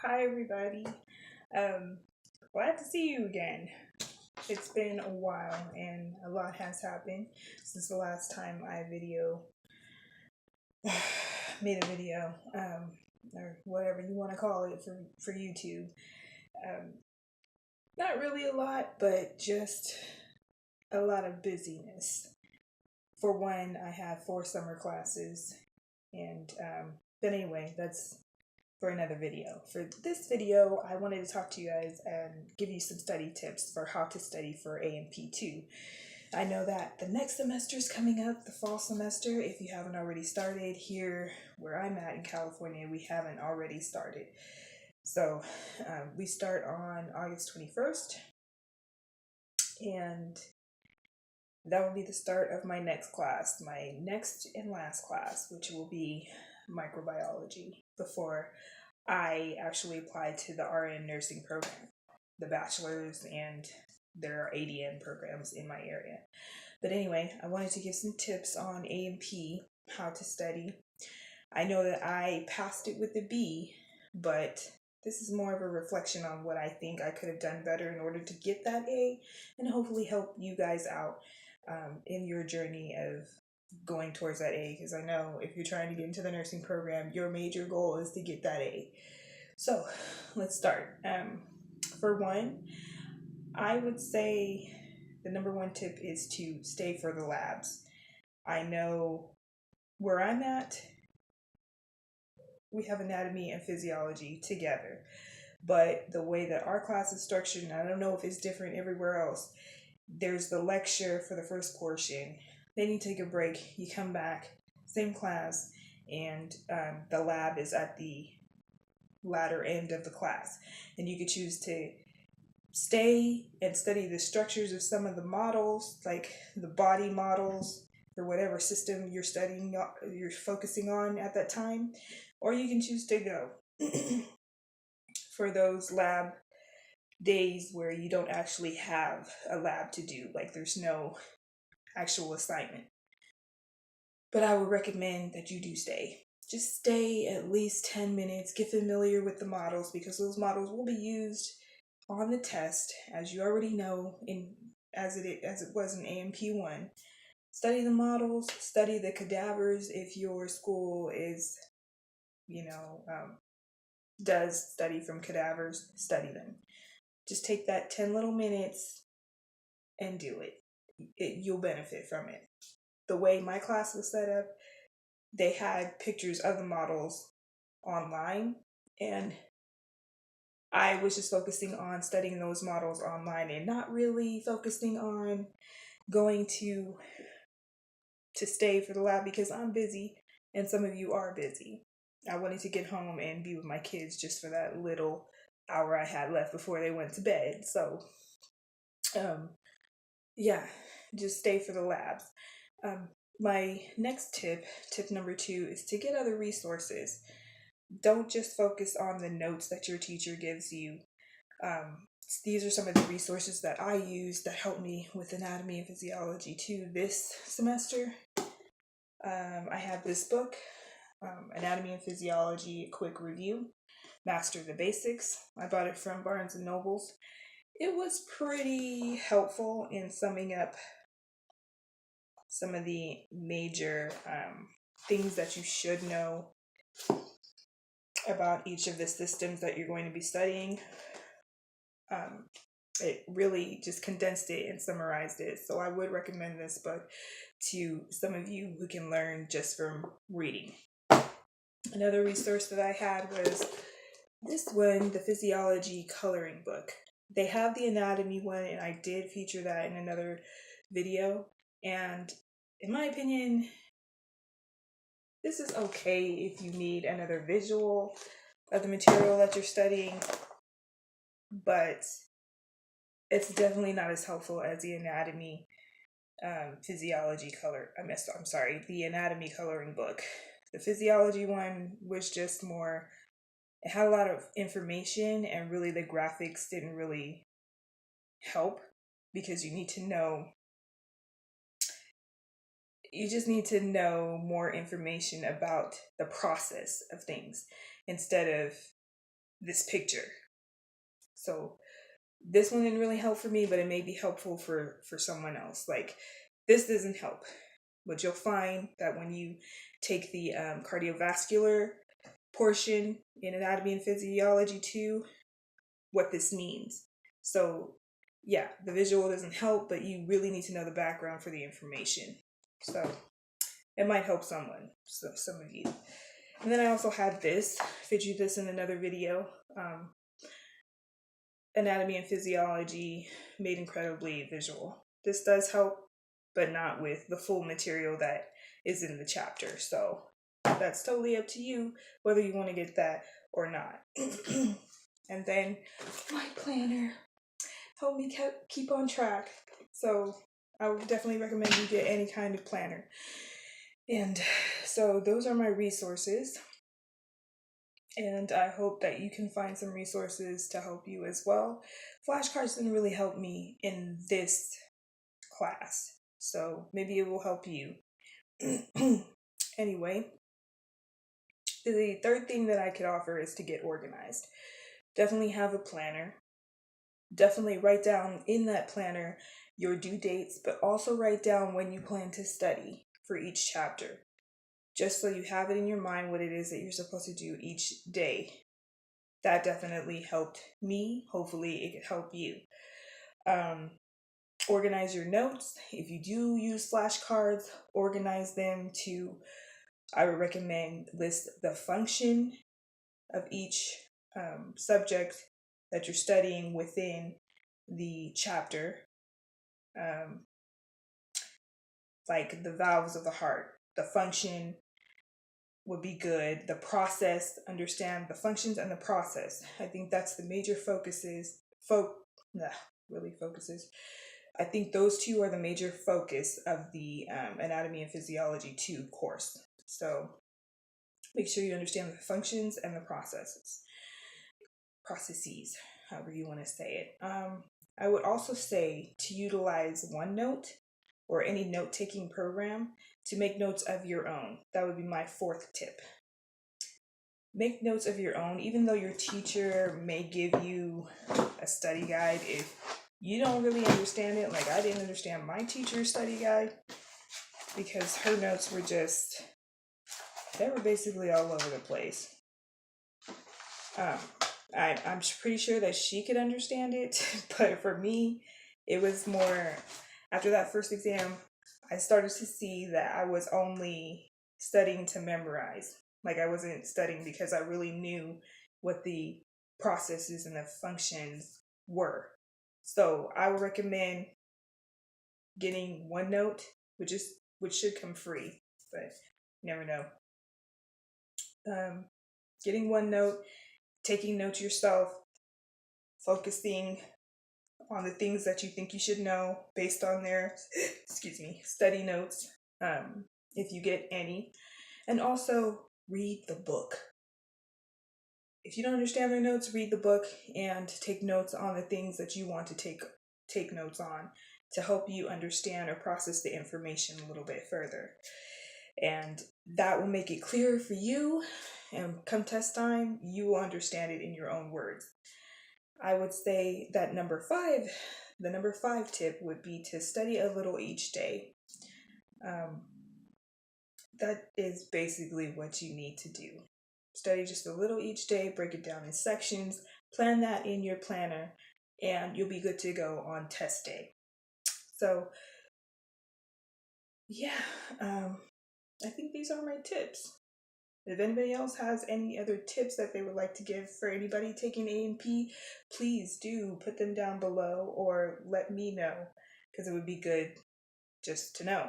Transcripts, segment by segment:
Hi everybody. Um, Glad to see you again. It's been a while and a lot has happened since the last time I made a video, or whatever you want to call it for YouTube. Um, Not really a lot, but just a lot of busyness. For one, I have 4 summer classes, and but anyway, that's for another video. For this video, I wanted to talk to you guys and give you some study tips for how to study for A&PII. I know that the next semester is coming up, the fall semester. If you haven't already started, here where I'm at in California, we haven't already started. So we start on August 21st, and that will be the start of my next class, my next and last class, which will be microbiology, before I actually applied to the RN nursing program, the bachelor's, and there are ADN programs in my area. But anyway, I wanted to give some tips on A&P, how to study. I know that I passed it with a B, but this is more of a reflection on what I think I could have done better in order to get that A, and hopefully help you guys out in your journey of going towards that A, because I know if you're trying to get into the nursing program, your major goal is to get that A. So let's start. For one, I would say the number one tip is to stay for the labs. I know where I'm at, we have anatomy and physiology together, but the way that our class is structured, and I don't know if it's different everywhere else, there's the lecture for the first portion, then you take a break, you come back, same class, and the lab is at the latter end of the class. And you could choose to stay and study the structures of some of the models, like the body models for whatever system you're studying, you're focusing on at that time, or you can choose to go for those lab days where you don't actually have a lab to do, like there's no actual assignment. But I would recommend that you do stay. Just stay at least 10 minutes, get familiar with the models, because those models will be used on the test, as you already know, as it was in A&PII. Study the models, study the cadavers if your school is, does study from cadavers, study them. Just take that 10 little minutes and do it. You'll benefit from it. The way my class was set up, they had pictures of the models online, and I was just focusing on studying those models online and not really focusing on going to stay for the lab, because I'm busy and some of you are busy. I wanted to get home and be with my kids just for that little hour I had left before they went to bed. So, yeah, just stay for the labs. My next tip number 2, is to get other resources. Don't just focus on the notes that your teacher gives you. These are some of the resources that I use that help me with anatomy and physiology too this semester. I have this book, Anatomy and Physiology, A Quick Review, Master the Basics. I bought it from Barnes & Nobles. It was pretty helpful in summing up some of the major things that you should know about each of the systems that you're going to be studying. It really just condensed it and summarized it. So I would recommend this book to some of you who can learn just from reading. Another resource that I had was this one, the Physiology coloring book. They have the anatomy one, and I did feature that in another video. And in my opinion, this is okay if you need another visual of the material that you're studying, but it's definitely not as helpful as the anatomy physiology color. I'm sorry, the anatomy coloring book. The physiology one was just more, it had a lot of information, and really the graphics didn't really help, because you just need to know more information about the process of things instead of this picture. So this one didn't really help for me, but it may be helpful for someone else. Like, this doesn't help, but you'll find that when you take the cardiovascular portion in Anatomy and Physiology 2, what this means. So yeah, the visual doesn't help, but you really need to know the background for the information. So it might help someone, so some of you. And then I also had this, featured this in another video, Anatomy and Physiology made incredibly visual. This does help, but not with the full material that is in the chapter. So that's totally up to you whether you want to get that or not. And then my planner helped me keep on track. So I would definitely recommend you get any kind of planner. And so those are my resources. And I hope that you can find some resources to help you as well. Flashcards didn't really help me in this class, so maybe it will help you. Anyway, the third thing that I could offer is to get organized. Definitely have a planner. Definitely write down in that planner your due dates, but also write down when you plan to study for each chapter, just so you have it in your mind what it is that you're supposed to do each day. That definitely helped me. Hopefully it could help you. Organize your notes. If you do use flashcards, organize them to, I would recommend, list the function of each subject that you're studying within the chapter. Like the valves of the heart, the function would be good. The process, understand the functions and the process. I think that's the major focuses. Really focuses. I think those two are the major focus of the Anatomy and Physiology 2 course. So make sure you understand the functions and the processes, however you want to say it. I would also say to utilize OneNote or any note-taking program to make notes of your own. That would be my fourth tip. Make notes of your own, even though your teacher may give you a study guide. If you don't really understand it, like I didn't understand my teacher's study guide because her notes were they were basically all over the place. I'm pretty sure that she could understand it, but for me, it was more, after that first exam, I started to see that I was only studying to memorize. Like I wasn't studying because I really knew what the processes and the functions were. So I would recommend getting OneNote, which should come free, but you never know. Getting OneNote, taking notes yourself, focusing on the things that you think you should know based on their study notes, if you get any. And also read the book. If you don't understand their notes, read the book and take notes on the things that you want to take notes on to help you understand or process the information a little bit further. And that will make it clearer for you, and come test time, you will understand it in your own words. I would say that the number five tip would be to study a little each day. That is basically what you need to do. Study just a little each day, break it down in sections, plan that in your planner, and you'll be good to go on test day. So yeah, I think these are my tips. If anybody else has any other tips that they would like to give for anybody taking A&PII, please do put them down below or let me know, because it would be good just to know.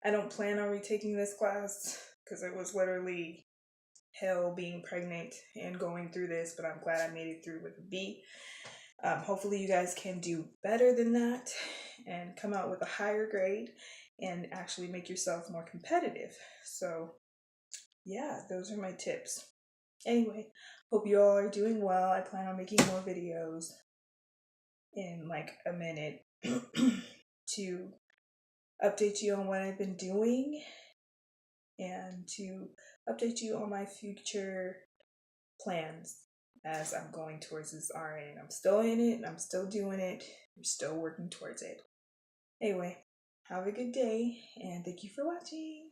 I don't plan on retaking this class because it was literally hell being pregnant and going through this, but I'm glad I made it through with a B. Hopefully you guys can do better than that and come out with a higher grade and actually make yourself more competitive. So yeah, those are my tips. Anyway, hope you all are doing well. I plan on making more videos in like a minute to update you on what I've been doing and to update you on my future plans as I'm going towards this RN. I'm still in it, I'm still doing it, I'm still working towards it. Anyway, have a good day, and thank you for watching.